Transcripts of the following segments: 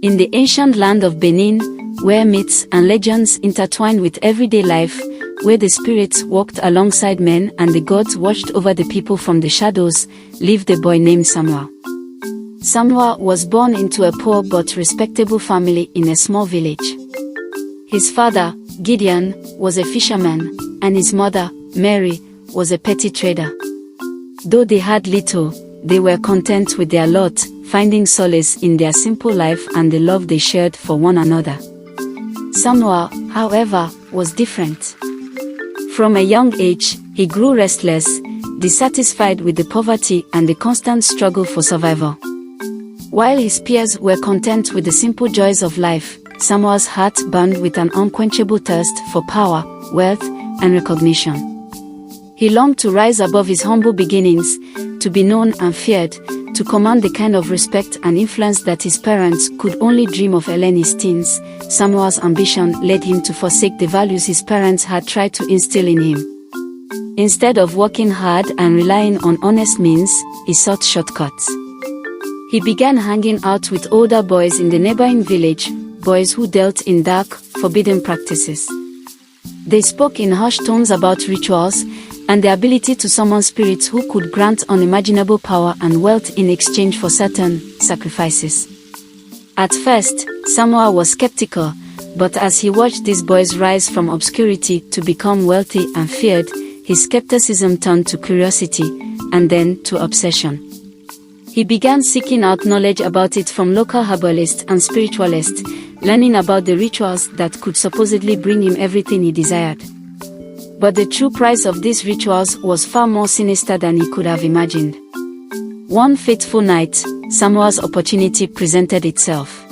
In the ancient land of Benin, where myths and legends intertwined with everyday life, where the spirits walked alongside men and the gods watched over the people from the shadows, lived a boy named Samuel. Samuel was born into a poor but respectable family in a small village. His father, Gideon, was a fisherman, and his mother, Mary, was a petty trader. Though they had little, they were content with their lot, finding solace in their simple life and the love they shared for one another. Samuel, however, was different. From a young age, he grew restless, dissatisfied with the poverty and the constant struggle for survival. While his peers were content with the simple joys of life, Samuel's heart burned with an unquenchable thirst for power, wealth, and recognition. He longed to rise above his humble beginnings, to be known and feared, to command the kind of respect and influence that his parents could only dream of. In his teens, Samuel's ambition led him to forsake the values his parents had tried to instill in him. Instead of working hard and relying on honest means, he sought shortcuts. He began hanging out with older boys in the neighboring village, boys who dealt in dark, forbidden practices. They spoke in hushed tones about rituals, and the ability to summon spirits who could grant unimaginable power and wealth in exchange for certain sacrifices. At first, Samuel was skeptical, but as he watched these boys rise from obscurity to become wealthy and feared, his skepticism turned to curiosity, and then to obsession. He began seeking out knowledge about it from local herbalists and spiritualists, learning about the rituals that could supposedly bring him everything he desired. But the true price of these rituals was far more sinister than he could have imagined. One fateful night, Samuel's opportunity presented itself.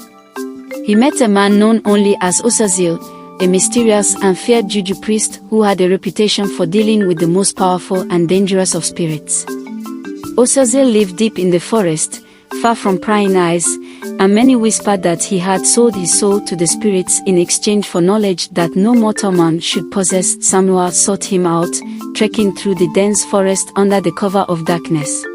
He met a man known only as Osazil, a mysterious and feared Juju priest who had a reputation for dealing with the most powerful and dangerous of spirits. Osazil lived deep in the forest, far from prying eyes, and many whispered that he had sold his soul to the spirits in exchange for knowledge that no mortal man should possess. Samuel sought him out, trekking through the dense forest under the cover of darkness.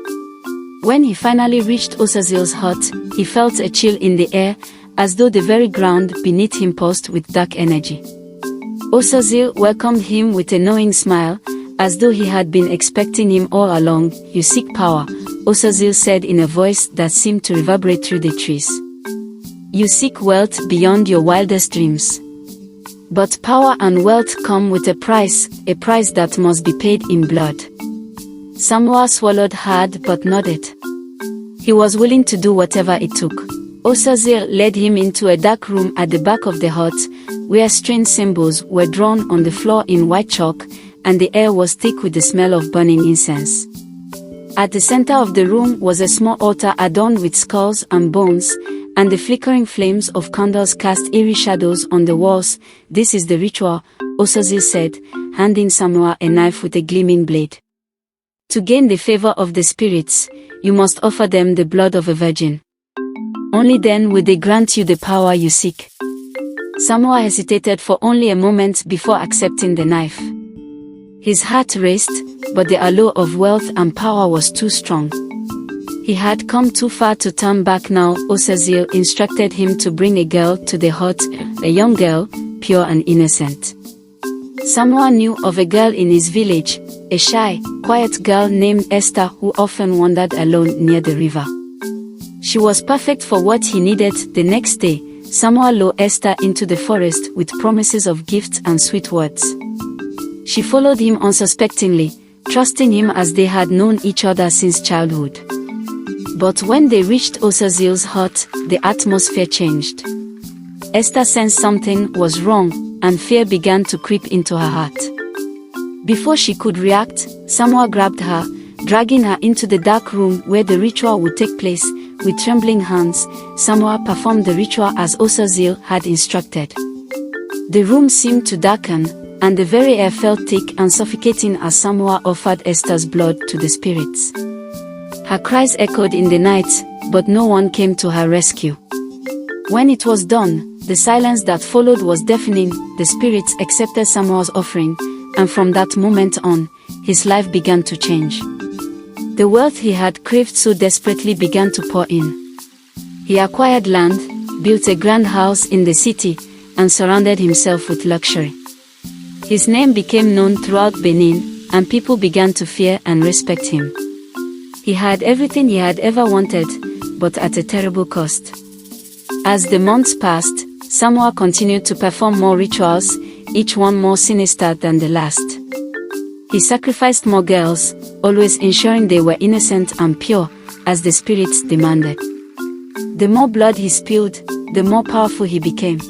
When he finally reached Osazil's hut, he felt a chill in the air, as though the very ground beneath him pulsed with dark energy. Osazil welcomed him with a knowing smile, as though he had been expecting him all along. "You seek power," Osazil said in a voice that seemed to reverberate through the trees. "You seek wealth beyond your wildest dreams. But power and wealth come with a price that must be paid in blood." Samuel swallowed hard but nodded. He was willing to do whatever it took. Osazil led him into a dark room at the back of the hut, where strange symbols were drawn on the floor in white chalk, and the air was thick with the smell of burning incense. At the center of the room was a small altar adorned with skulls and bones, and the flickering flames of candles cast eerie shadows on the walls. "This is the ritual," Osazil said, handing Samuel a knife with a gleaming blade. "To gain the favor of the spirits, you must offer them the blood of a virgin. Only then will they grant you the power you seek." Samuel hesitated for only a moment before accepting the knife. His heart raced, but the allure of wealth and power was too strong. He had come too far to turn back now. Osazil instructed him to bring a girl to the hut, a young girl, pure and innocent. Samuel knew of a girl in his village, a shy, quiet girl named Esther who often wandered alone near the river. She was perfect for what he needed. The next day, Samuel lured Esther into the forest with promises of gifts and sweet words. She followed him unsuspectingly, trusting him as they had known each other since childhood. But when they reached Osazil's hut, the atmosphere changed. Esther sensed something was wrong, and fear began to creep into her heart. Before she could react, Samuel grabbed her, dragging her into the dark room where the ritual would take place. With trembling hands, Samuel performed the ritual as Osazil had instructed. The room seemed to darken, and the very air felt thick and suffocating as Samuel offered Esther's blood to the spirits. Her cries echoed in the night, but no one came to her rescue. When it was done, the silence that followed was deafening. The spirits accepted Samuel's offering, and from that moment on, his life began to change. The wealth he had craved so desperately began to pour in. He acquired land, built a grand house in the city, and surrounded himself with luxury. His name became known throughout Benin, and people began to fear and respect him. He had everything he had ever wanted, but at a terrible cost. As the months passed, Samoa continued to perform more rituals, each one more sinister than the last. He sacrificed more girls, always ensuring they were innocent and pure, as the spirits demanded. The more blood he spilled, the more powerful he became.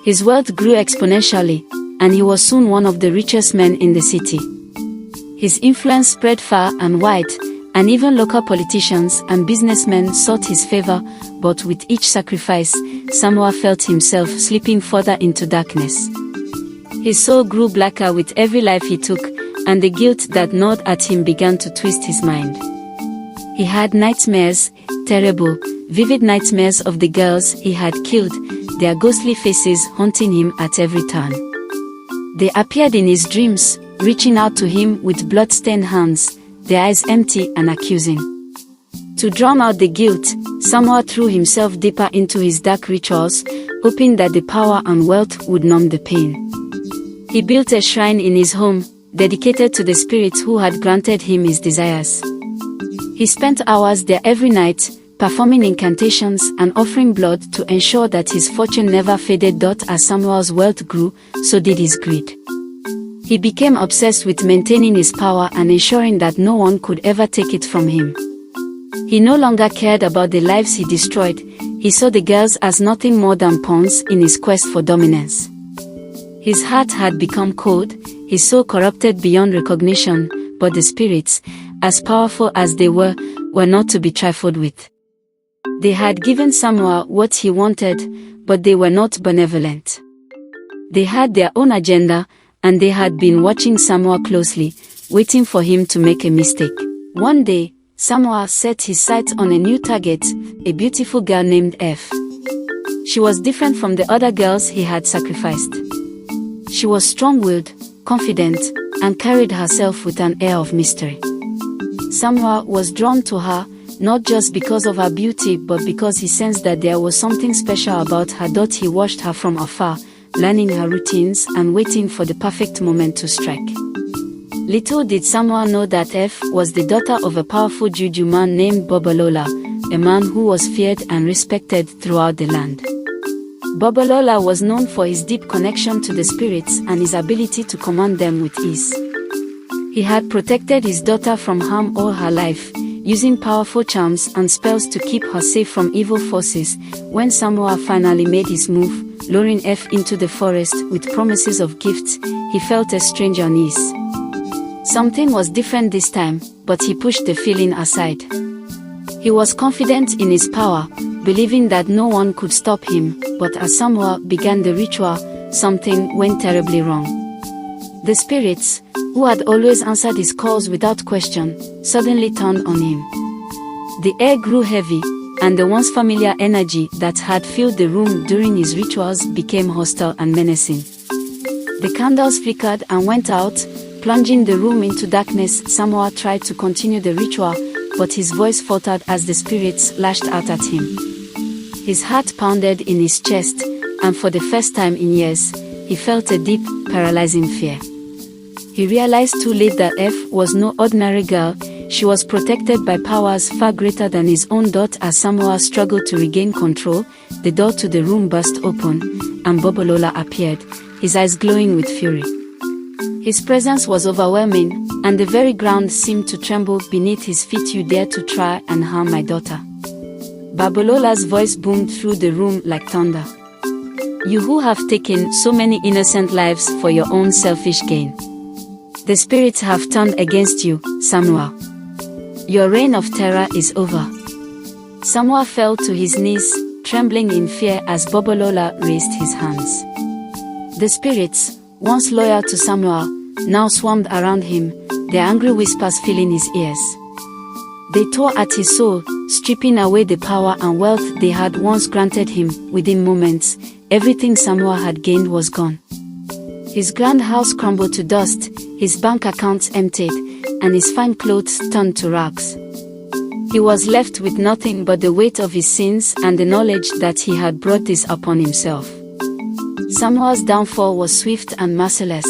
His wealth grew exponentially, and he was soon one of the richest men in the city. His influence spread far and wide, and even local politicians and businessmen sought his favor, but with each sacrifice, Samoa felt himself slipping further into darkness. His soul grew blacker with every life he took, and the guilt that gnawed at him began to twist his mind. He had nightmares, terrible, vivid nightmares of the girls he had killed, their ghostly faces haunting him at every turn. They appeared in his dreams, reaching out to him with blood-stained hands, their eyes empty and accusing. To drown out the guilt, Samoa threw himself deeper into his dark rituals, hoping that the power and wealth would numb the pain. He built a shrine in his home, dedicated to the spirits who had granted him his desires. He spent hours there every night, performing incantations and offering blood to ensure that his fortune never faded. As Samoa's wealth grew, so did his greed. He became obsessed with maintaining his power and ensuring that no one could ever take it from him. He no longer cared about the lives he destroyed. He saw the girls as nothing more than pawns in his quest for dominance. His heart had become cold, his soul corrupted beyond recognition, but the spirits, as powerful as they were not to be trifled with. They had given Samoa what he wanted, but they were not benevolent. They had their own agenda, and they had been watching Samoa closely, waiting for him to make a mistake. One day, Samoa set his sights on a new target, a beautiful girl named F. She was different from the other girls he had sacrificed. She was strong-willed, confident, and carried herself with an air of mystery. Samoa was drawn to her, not just because of her beauty but because he sensed that there was something special about her. He watched her from afar, learning her routines and waiting for the perfect moment to strike. Little did Samoa know that F was the daughter of a powerful Juju man named Bobolola, a man who was feared and respected throughout the land. Bobolola was known for his deep connection to the spirits and his ability to command them with ease. He had protected his daughter from harm all her life, using powerful charms and spells to keep her safe from evil forces. When Samoa finally made his move, luring F into the forest with promises of gifts, he felt a strange unease. Something was different this time, but he pushed the feeling aside. He was confident in his power, believing that no one could stop him, but as Samoa began the ritual, something went terribly wrong. The spirits, who had always answered his calls without question, suddenly turned on him. The air grew heavy, and the once familiar energy that had filled the room during his rituals became hostile and menacing. The candles flickered and went out, plunging the room into darkness. Samoa tried to continue the ritual, but his voice faltered as the spirits lashed out at him. His heart pounded in his chest, and for the first time in years, he felt a deep, paralyzing fear. He realized too late that F was no ordinary girl. She was protected by powers far greater than his own. As Samoa struggled to regain control, the door to the room burst open, and Bobolola appeared, his eyes glowing with fury. His presence was overwhelming, and the very ground seemed to tremble beneath his feet. "You dare to try and harm my daughter?" Bobolola's voice boomed through the room like thunder. "You who have taken so many innocent lives for your own selfish gain. The spirits have turned against you, Samoa. Your reign of terror is over." Samoa fell to his knees, trembling in fear as Bobolola raised his hands. The spirits, once loyal to Samoa, now swarmed around him, their angry whispers filling his ears. They tore at his soul, stripping away the power and wealth they had once granted him. Within moments, everything Samoa had gained was gone. His grand house crumbled to dust, his bank accounts emptied, and his fine clothes turned to rags. He was left with nothing but the weight of his sins and the knowledge that he had brought this upon himself. Samuel's downfall was swift and merciless.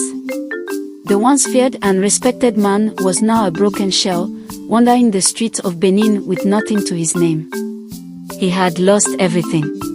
The once feared and respected man was now a broken shell, wandering the streets of Benin with nothing to his name. He had lost everything.